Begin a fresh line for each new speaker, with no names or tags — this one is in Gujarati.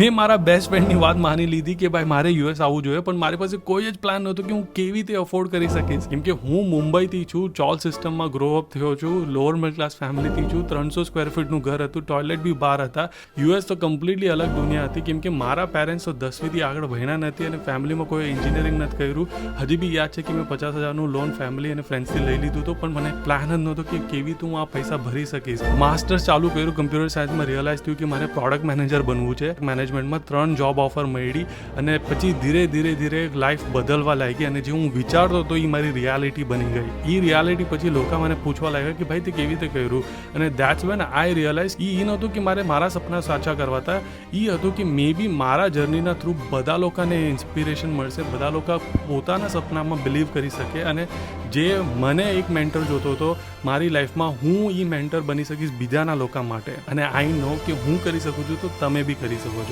મેં મારા બેસ્ટ ફ્રેન્ડની વાત માની લીધી કે ભાઈ મારે યુએસ આવવું જોઈએ, પણ મારી પાસે કોઈ જ પ્લાન નહોતો કે હું કેવી રીતે અફોર્ડ કરી શકીશ. કેમ કે હું મુંબઈથી છું, ચોલ સિસ્ટમમાં ગ્રો અપ થયો છું, લોઅર મિડલ ક્લાસ ફેમિલીથી છું, 300 સ્ક્વેર ફીટનું ઘર હતું, ટોયલેટ બી બહાર હતા. યુએસ તો કમ્પ્લીટલી અલગ દુનિયા હતી. કેમ કે મારા પેરેન્ટ્સ તો 10વીથી આગળ ભણ્યા નથી અને ફેમિલીમાં કોઈ એન્જિનિયરિંગ નથી કર્યું. હજી બી યાદ છે કે મેં 50,000નું લોન ફેમિલી અને ફ્રેન્ડ્સથી લઈ લીધું હતું, પણ મને પ્લાન જ નહોતો કે કેવી રીતે હું આ પૈસા ભરી શકીશ. માસ્ટર્સ ચાલુ કર્યું કમ્પ્યુટર સાયન્સમાં, રિયલાઇઝ થયું કે મારે પ્રોડક્ટ મેનેજર બનવું છે. મેનેજમેન્ટમાં 3 જોબ ઓફર મળી અને પછી ધીરે લાઈફ બદલવા લાગી અને જે હું વિચારતો હતો એ મારી રિયાલિટી બની ગઈ. એ રિયાલિટી પછી લોકો મને પૂછવા લાગ્યા કે ભાઈ તે કેવી રીતે કર્યું, અને દેટ્સ વેન આઈ રિયલાઇઝ એ નહોતું કે મારે મારા સપના સાચા કરવા હતા. એ હતું કે મે બી મારા જર્નીના થ્રુ બધા લોકોને ઇન્સ્પિરેશન મળશે, બધા લોકો પોતાના સપનામાં બિલીવ કરી શકે, અને જે મને એક મેન્ટર જોતો હતો મારી લાઈફમાં, હું એ મેન્ટર બની શકીશ બીજાના લોકો માટે. અને આઈ નો કે હું કરી શકું છું તો તમે બી કરી શકો છો.